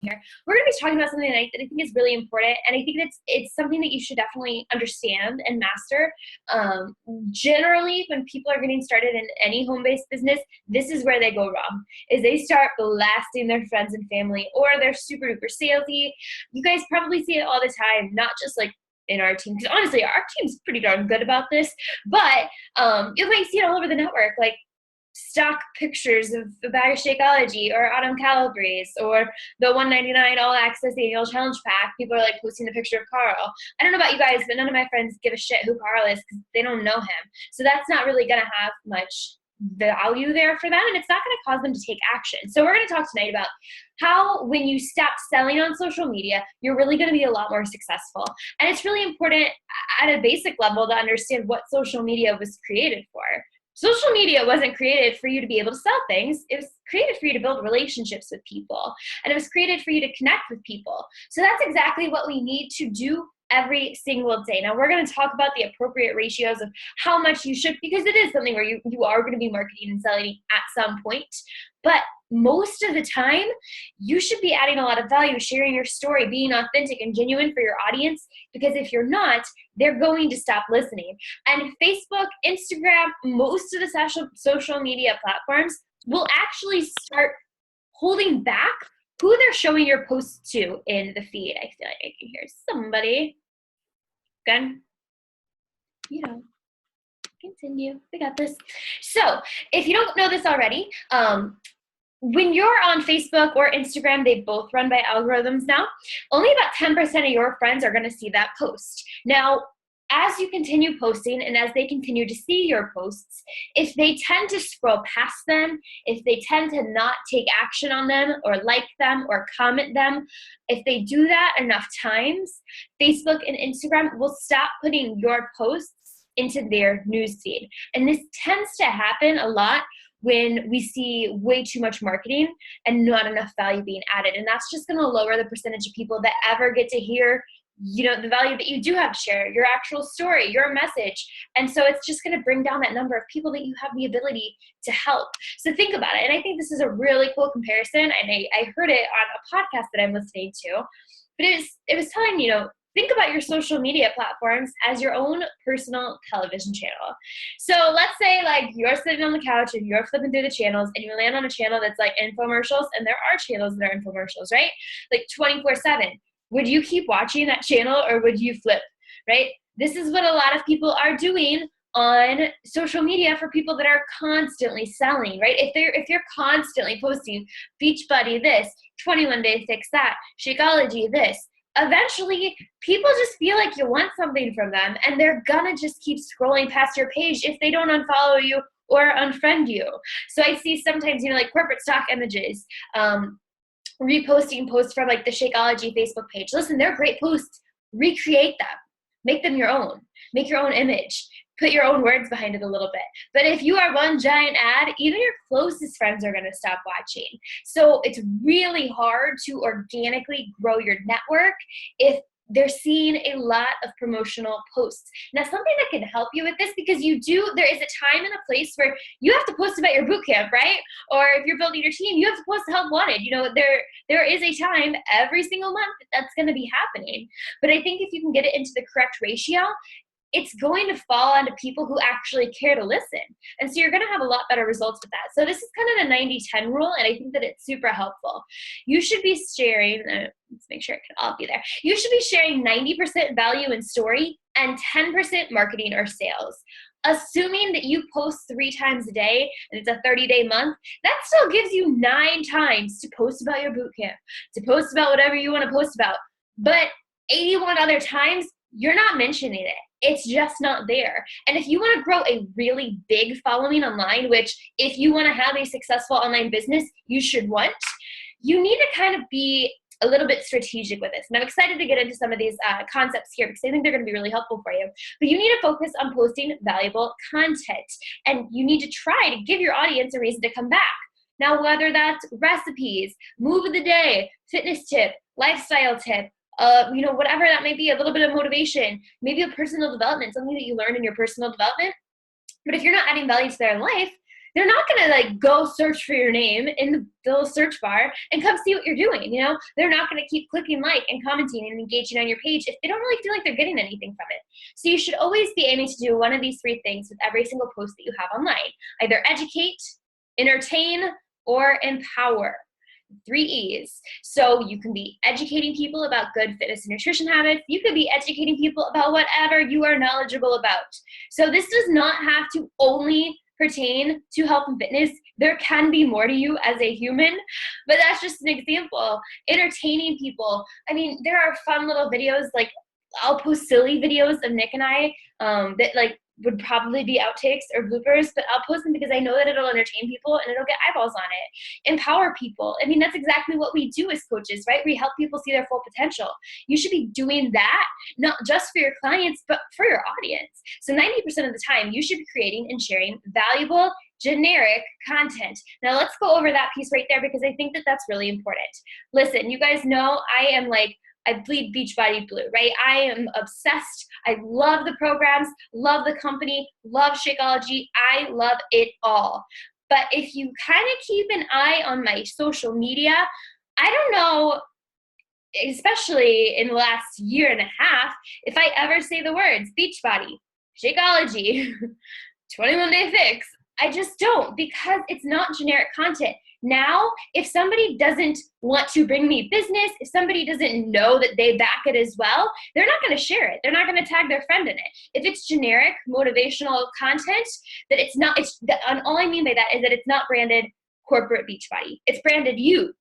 here. We're going to be talking about something tonight that I think is really important, and I think it's something that you should definitely understand and master. Generally, when people are getting started in any home-based business, this is where they go wrong, is they start blasting their friends and family, or they're super duper salesy. You guys probably see it all the time, not just like in our team, because honestly, our team's pretty darn good about this, but you might see it all over the network, like stock pictures of a bag of Shakeology or Autumn Calabrese or the $199 all access annual challenge pack. People are like posting the picture of Carl. I don't know about you guys, but none of my friends give a shit who Carl is because they don't know him. So that's not really going to have much value there for them, and it's not going to cause them to take action. So we're going to talk tonight about how when you stop selling on social media, you're really going to be a lot more successful. And it's really important at a basic level to understand what social media was created for. Social media wasn't created for you to be able to sell things. It was created for you to build relationships with people. And it was created for you to connect with people. So that's exactly what we need to do every single day. Now, we're going to talk about the appropriate ratios of how much you should, because it is something where you are going to be marketing and selling at some point. But most of the time, you should be adding a lot of value, sharing your story, being authentic and genuine for your audience, because if you're not, they're going to stop listening. And Facebook, Instagram, most of the social media platforms will actually start holding back who they're showing your posts to in the feed. I feel like I can hear somebody. Good. Continue. We got this. So if you don't know this already, when you're on Facebook or Instagram, they both run by algorithms now. Only about 10% of your friends are going to see that post. Now, as you continue posting and as they continue to see your posts, if they tend to scroll past them, if they tend to not take action on them or like them or comment them, if they do that enough times, Facebook and Instagram will stop putting your posts into their newsfeed. And this tends to happen a lot when we see way too much marketing and not enough value being added. And that's just going to lower the percentage of people that ever get to hear, the value that you do have to share, your actual story, your message. And so it's just going to bring down that number of people that you have the ability to help. So think about it. And I think this is a really cool comparison. And I heard it on a podcast that I'm listening to, but it was telling, think about your social media platforms as your own personal television channel. So let's say like you're sitting on the couch and you're flipping through the channels and you land on a channel that's like infomercials, and there are channels that are infomercials, right? Like 24/7. Would you keep watching that channel or would you flip, right? This is what a lot of people are doing on social media for people that are constantly selling, right? If you're constantly posting Beachbody this, 21 Day Fix that, Shakeology this, eventually people just feel like you want something from them, and they're gonna just keep scrolling past your page if they don't unfollow you or unfriend you. So I see sometimes, like corporate stock images, reposting posts from like the Shakeology Facebook page. Listen, they're great posts. Recreate them. Make them your own. Make your own image. Put your own words behind it a little bit. But if you are one giant ad, even your closest friends are going to stop watching. So it's really hard to organically grow your network if they're seeing a lot of promotional posts. Now, something that can help you with this, because there is a time and a place where you have to post about your boot camp, right? Or if you're building your team, you have to post Help Wanted. There is a time every single month that's going to be happening. But I think if you can get it into the correct ratio, it's going to fall onto people who actually care to listen. And so you're going to have a lot better results with that. So this is kind of the 90-10 rule, and I think that it's super helpful. You should be sharing, let's make sure it can all be there. You should be sharing 90% value in story and 10% marketing or sales. Assuming that you post 3 times a day and it's a 30-day month, that still gives you 9 times to post about your boot camp, to post about whatever you want to post about. But 81 other times, you're not mentioning it. It's just not there. And if you want to grow a really big following online, which if you want to have a successful online business, you should want, you need to kind of be a little bit strategic with this. And I'm excited to get into some of these concepts here because I think they're going to be really helpful for you. But you need to focus on posting valuable content. And you need to try to give your audience a reason to come back. Now, whether that's recipes, move of the day, fitness tip, lifestyle tip, whatever that may be, a little bit of motivation, maybe a personal development, something that you learn in your personal development. But if you're not adding value to their life, they're not going to like go search for your name in the little search bar and come see what you're doing. You know, they're not going to keep clicking like and commenting and engaging on your page if they don't really feel like they're getting anything from it. So you should always be aiming to do one of these three things with every single post that you have online: either educate, entertain, or empower. 3 E's. So you can be educating people about good fitness and nutrition habits. You could be educating people about whatever you are knowledgeable about. So this does not have to only pertain to health and fitness. There can be more to you as a human, but that's just an example. Entertaining people. I mean, there are fun little videos, like I'll post silly videos of Nick and I that like would probably be outtakes or bloopers, but I'll post them because I know that it'll entertain people and it'll get eyeballs on it. Empower people. I mean, that's exactly what we do as coaches, right? We help people see their full potential. You should be doing that, not just for your clients, but for your audience. So 90% of the time, you should be creating and sharing valuable, generic content. Now let's go over that piece right there because I think that that's really important. Listen, you guys know I bleed Beachbody blue, right? I am obsessed. I love the programs, love the company, love Shakeology. I love it all. But if you kind of keep an eye on my social media, I don't know, especially in the last year and a half, if I ever say the words Beachbody, Shakeology, 21 Day Fix. I just don't, because it's not generic content. Now, if somebody doesn't want to bring me business, if somebody doesn't know that they back it as well, they're not going to share it. They're not going to tag their friend in it. If it's generic motivational content, that it's not, and all I mean by that is that it's not branded corporate Beachbody. It's branded you.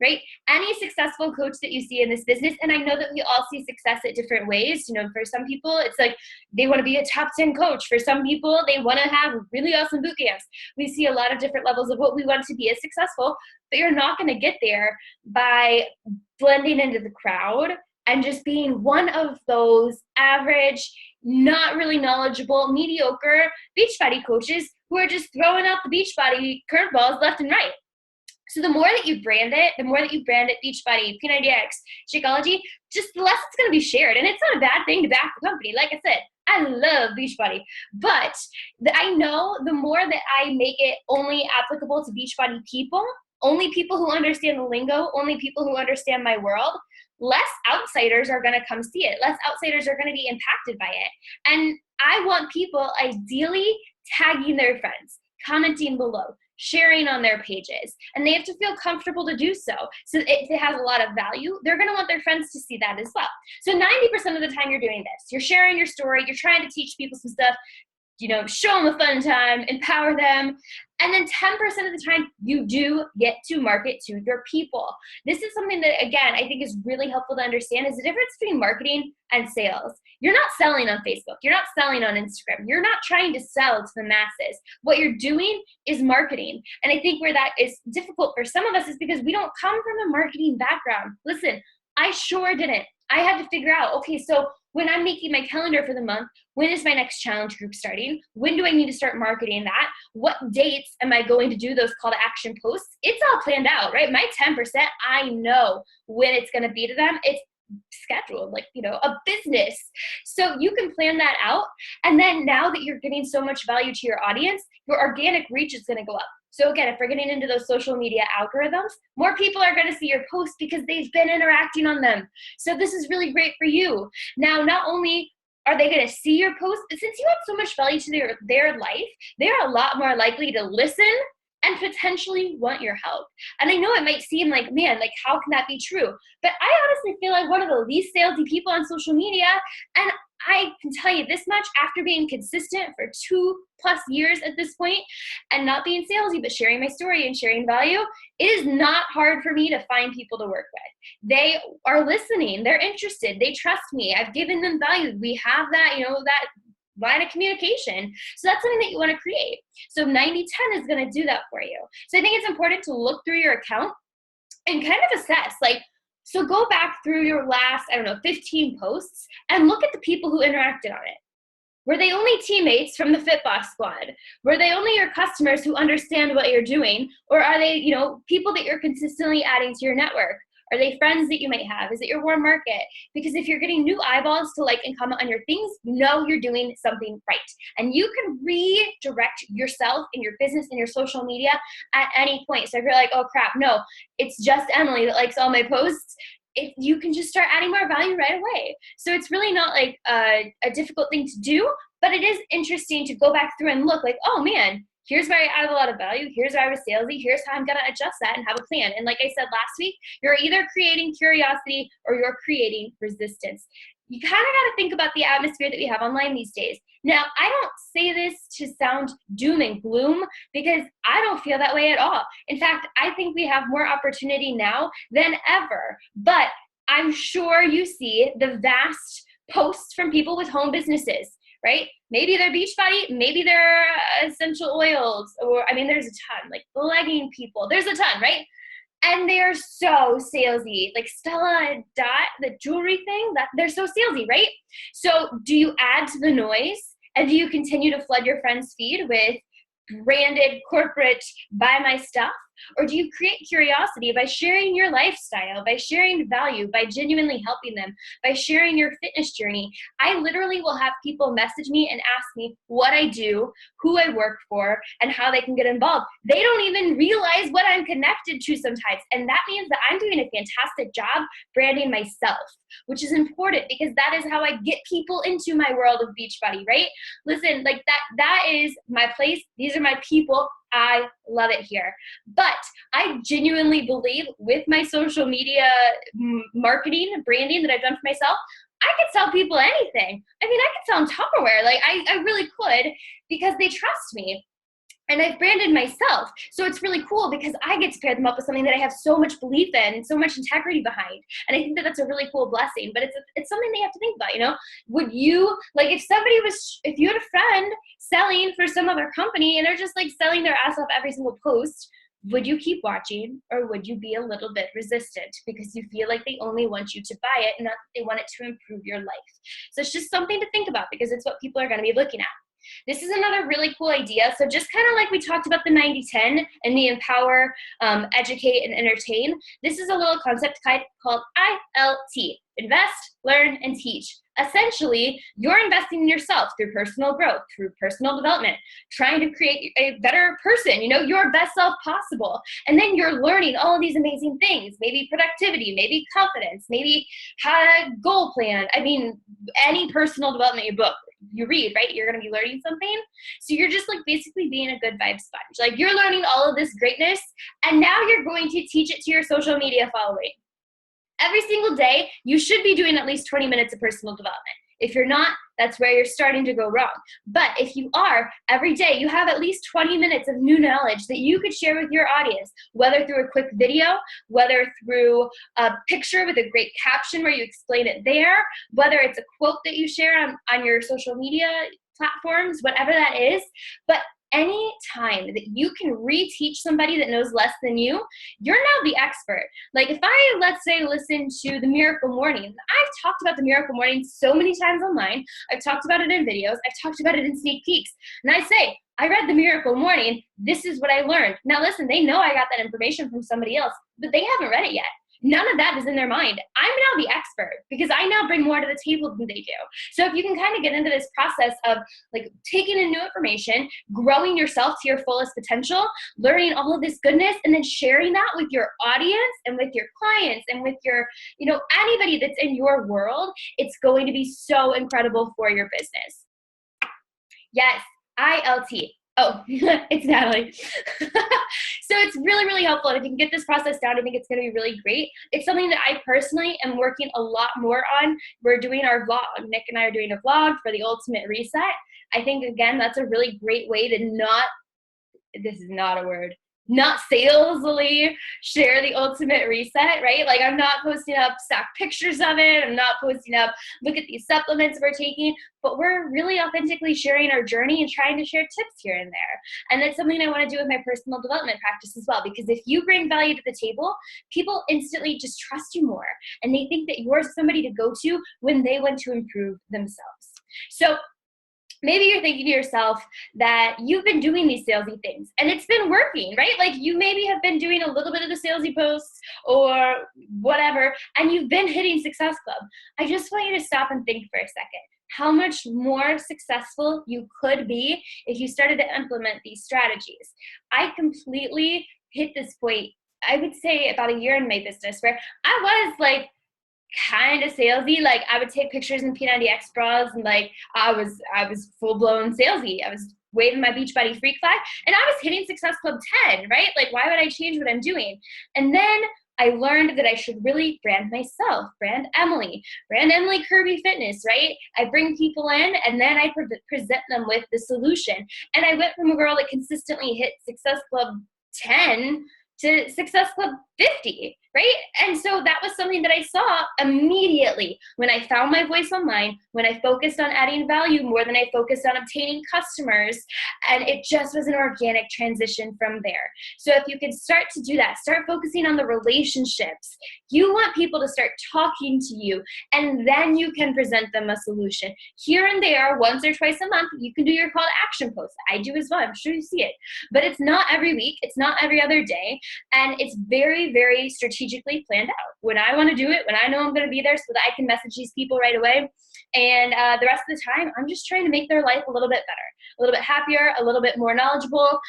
Right? Any successful coach that you see in this business, and I know that we all see success at different ways. You know, for some people, it's like they want to be a top 10 coach. For some people, they want to have really awesome boot camps. We see a lot of different levels of what we want to be as successful, but you're not going to get there by blending into the crowd and just being one of those average, not really knowledgeable, mediocre Beachbody coaches who are just throwing out the Beachbody curveballs left and right. So the more that you brand it, Beachbody, P90X, Shakeology, just the less it's going to be shared. And it's not a bad thing to back the company. Like I said, I love Beachbody. But I know the more that I make it only applicable to Beachbody people, only people who understand the lingo, only people who understand my world, less outsiders are going to come see it. Less outsiders are going to be impacted by it. And I want people ideally tagging their friends, commenting below, sharing on their pages, and they have to feel comfortable to do so. So if it has a lot of value, they're going to want their friends to see that as well. So 90% of the time you're doing this. You're sharing your story. You're trying to teach people some stuff, you know, show them a fun time, empower them. And then 10% of the time, you do get to market to your people. This is something that, again, I think is really helpful to understand is the difference between marketing and sales. You're not selling on Facebook. You're not selling on Instagram. You're not trying to sell to the masses. What you're doing is marketing. And I think where that is difficult for some of us is because we don't come from a marketing background. Listen, I sure didn't. I had to figure out, okay, so when I'm making my calendar for the month, when is my next challenge group starting? When do I need to start marketing that? What dates am I going to do those call to action posts? It's all planned out, right? My 10%, I know when it's going to be to them. It's scheduled, like, you know, a business. So you can plan that out. And then now that you're getting so much value to your audience, your organic reach is going to go up. So again, if we're getting into those social media algorithms, more people are going to see your posts because they've been interacting on them. So this is really great for you. Now, not only are they going to see your posts, but since you add so much value to their life, they're a lot more likely to listen and potentially want your help. And I know it might seem like, man, like how can that be true? But I honestly feel like one of the least salesy people on social media, and I can tell you this much, after being consistent for 2+ years at this point and not being salesy, but sharing my story and sharing value, it is not hard for me to find people to work with. They are listening. They're interested. They trust me. I've given them value. We have that, you know, that line of communication. So that's something that you want to create. So 90-10 is going to do that for you. So I think it's important to look through your account and kind of assess, like, so go back through your last, 15 posts and look at the people who interacted on it. Were they only teammates from the FitBoss squad? Were they only your customers who understand what you're doing? Or are they, people that you're consistently adding to your network? Are they friends that you might have? Is it your warm market? Because if you're getting new eyeballs to like and comment on your things, you know you're doing something right. And you can redirect yourself and your business and your social media at any point. So if you're like, oh crap, no, it's just Emily that likes all my posts, you can just start adding more value right away. So it's really not like a difficult thing to do, but it is interesting to go back through and look like, oh man, here's where I added a lot of value. Here's where I was salesy. Here's how I'm going to adjust that and have a plan. And like I said last week, you're either creating curiosity or you're creating resistance. You kind of got to think about the atmosphere that we have online these days. Now, I don't say this to sound doom and gloom because I don't feel that way at all. In fact, I think we have more opportunity now than ever. But I'm sure you see the vast posts from people with home businesses, right? Maybe they're Beachbody, maybe they're essential oils, or I mean, there's a ton, like legging people, there's a ton, right? And they're so salesy, like Stella Dot, the jewelry thing, that they're so salesy, right? So do you add to the noise and do you continue to flood your friend's feed with branded corporate buy my stuff? Or do you create curiosity by sharing your lifestyle, by sharing value, by genuinely helping them, by sharing your fitness journey? I literally will have people message me and ask me what I do, who I work for, and how they can get involved. They don't even realize what I'm connected to sometimes. And that means that I'm doing a fantastic job branding myself, which is important because that is how I get people into my world of Beachbody, right? Listen, like that is my place. These are my people. I love it here. But I genuinely believe with my social media marketing, branding that I've done for myself, I could sell people anything. I mean, I could sell them Tupperware. Like I really could because they trust me. And I've branded myself. So it's really cool because I get to pair them up with something that I have so much belief in and so much integrity behind. And I think that that's a really cool blessing, but it's something that you have to think about, you know? Would you, like if you had a friend selling for some other company and they're just like selling their ass off every single post, would you keep watching or would you be a little bit resistant because you feel like they only want you to buy it and not that they want it to improve your life? So it's just something to think about because it's what people are going to be looking at. This is another really cool idea. So just kind of like we talked about the 90-10 and the empower, educate, and entertain, this is a little concept called ILT, invest, learn, and teach. Essentially, you're investing in yourself through personal growth, through personal development, trying to create a better person, you know, your best self possible. And then you're learning all of these amazing things, maybe productivity, maybe confidence, maybe how to goal plan. I mean, any personal development book you read, right? You're going to be learning something. So you're just like basically being a good vibe sponge. Like you're learning all of this greatness and now you're going to teach it to your social media following. Every single day, you should be doing at least 20 minutes of personal development. If you're not, that's where you're starting to go wrong. But if you are, every day you have at least 20 minutes of new knowledge that you could share with your audience, whether through a quick video, whether through a picture with a great caption where you explain it there, whether it's a quote that you share on your social media platforms, whatever that is. But any time that you can reteach somebody that knows less than you, you're now the expert. Like if I, let's say, listen to the Miracle Morning, I've talked about the Miracle Morning so many times online. I've talked about it in videos. I've talked about it in sneak peeks. And I say, I read the Miracle Morning. This is what I learned. Now listen, they know I got that information from somebody else, but they haven't read it yet. None of that is in their mind. I'm now the expert because I now bring more to the table than they do. So if you can kind of get into this process of like taking in new information, growing yourself to your fullest potential, learning all of this goodness, and then sharing that with your audience and with your clients and with your, you know, anybody that's in your world, it's going to be so incredible for your business. Yes, ILT. Oh, it's Natalie. So it's really, really helpful. And if you can get this process down, I think it's going to be really great. It's something that I personally am working a lot more on. We're doing our vlog. Nick and I are doing a vlog for the Ultimate Reset. I think, again, that's a really great way to this is not a word, not salesily share the Ultimate Reset, right? Like I'm not posting up stock pictures of it. I'm not posting up, look at these supplements we're taking, but we're really authentically sharing our journey and trying to share tips here and there. And that's something I want to do with my personal development practice as well, because if you bring value to the table, people instantly just trust you more. And they think that you're somebody to go to when they want to improve themselves. So maybe you're thinking to yourself that you've been doing these salesy things and it's been working, right? Like you maybe have been doing a little bit of the salesy posts or whatever, and you've been hitting Success Club. I just want you to stop and think for a second how much more successful you could be if you started to implement these strategies. I completely hit this point, I would say about a year in my business, where I was like kind of salesy. Like I would take pictures in P90X bras and like I was full blown salesy. I was waving my Beachbody freak flag and I was hitting Success Club 10, right? Like why would I change what I'm doing? And then I learned that I should really brand myself, brand Emily Kirby Fitness, right? I bring people in and then I present them with the solution. And I went from a girl that consistently hit Success Club 10 to Success Club 50, right? And so that was something that I saw immediately when I found my voice online, when I focused on adding value more than I focused on obtaining customers, and it just was an organic transition from there. So if you could start to do that, start focusing on the relationships. You want people to start talking to you, and then you can present them a solution. Here and there, once or twice a month, you can do your call to action post. I do as well. I'm sure you see it. But it's not every week. It's not every other day. And it's very, very strategically planned out. When I want to do it, when I know I'm going to be there so that I can message these people right away. And the rest of the time, I'm just trying to make their life a little bit better, a little bit happier, a little bit more knowledgeable,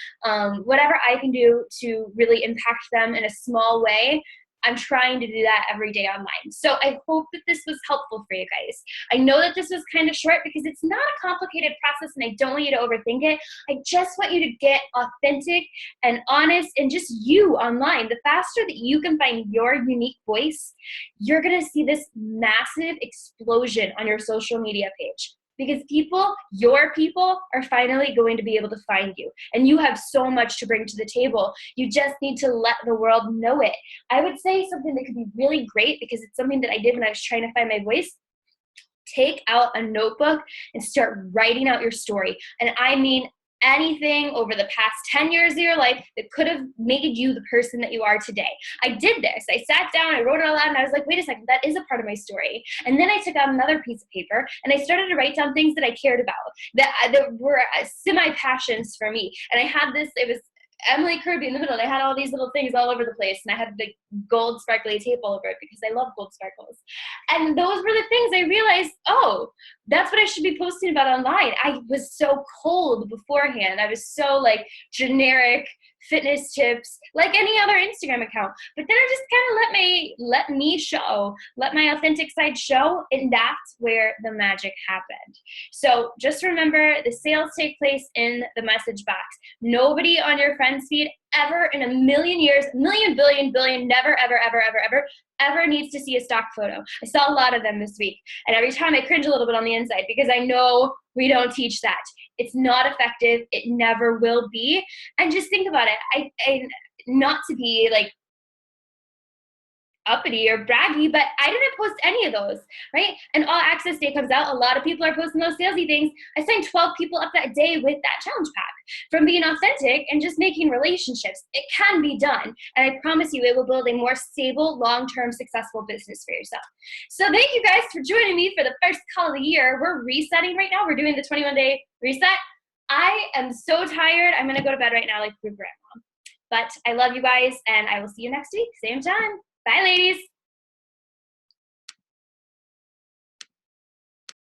whatever I can do to really impact them in a small way. I'm trying to do that every day online. So I hope that this was helpful for you guys. I know that this was kind of short because it's not a complicated process and I don't want you to overthink it. I just want you to get authentic and honest and just you online. The faster that you can find your unique voice, you're going to see this massive explosion on your social media page. Because your people are finally going to be able to find you. And you have so much to bring to the table. You just need to let the world know it. I would say something that could be really great because it's something that I did when I was trying to find my voice. Take out a notebook and start writing out your story. And I mean anything over the past 10 years of your life that could have made you the person that you are today. I did this. I sat down, I wrote it all out, and I was like, wait a second, that is a part of my story. And then I took out another piece of paper, and I started to write down things that I cared about, that were semi-passions for me. And I had this, it was Emily Kirby in the middle, and I had all these little things all over the place, and I had the gold sparkly tape all over it because I love gold sparkles. And those were the things I realized, oh, that's what I should be posting about online. I was so cold beforehand. I was so like generic fitness tips, like any other Instagram account. But then I just kind of let my authentic side show, and that's where the magic happened. So just remember, the sales take place in the message box. Nobody on your friends feed ever in a million years, million, billion, never, ever needs to see a stock photo. I saw a lot of them this week, and every time I cringe a little bit on the inside because I know we don't teach that. It's not effective. It never will be. And just think about it. I not to be like uppity or braggy, but I didn't post any of those, right? And All Access Day comes out. A lot of people are posting those salesy things. I signed 12 people up that day with that challenge pack from being authentic and just making relationships. It can be done. And I promise you, it will build a more stable, long-term, successful business for yourself. So thank you guys for joining me for the first call of the year. We're resetting right now. We're doing the 21-day reset. I am so tired. I'm going to go to bed right now like your grandma. But I love you guys, and I will see you next week, same time. Bye, ladies.